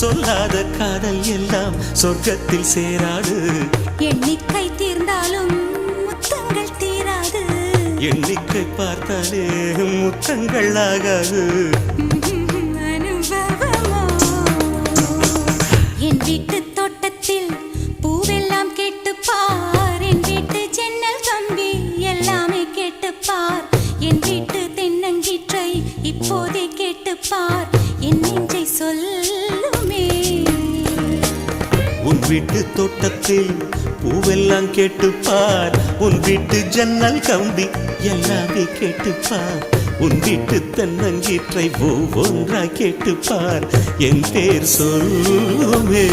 சொல்லாத காதல் எல்லாம் சொர்க்கத்தில் சேராது. எண்ணிக்கை தீர்ந்தாலும் முத்தங்கள் தீராது. எண்ணிக்கை பார்த்தாலே முத்தங்கள் ஆகாது. அனுபவமோ என் வீட்டு தோட்டத்தில் பூவெல்லாம் கேட்டுப்பார். என் வீட்டு ஜன்னல் கம்பி எல்லாமே கேட்டுப்பார். என் வீட்டு தென்னங்கீற்றை இப்போதே கேட்டுப்பார். என் நெஞ்சை சொல்லுமே. உன் வீட்டு தோட்டத்தில் பூவெல்லாம் கேட்டுப்பார். உன் வீட்டு ஜன்னல் கம்பி எல்லாமே கேட்டுப்பார். உன் வீட்டு தென்னங்கீற்றை ஒவ்வொன்றா கேட்டுப்பார். என் பேர் சொல்லுமே.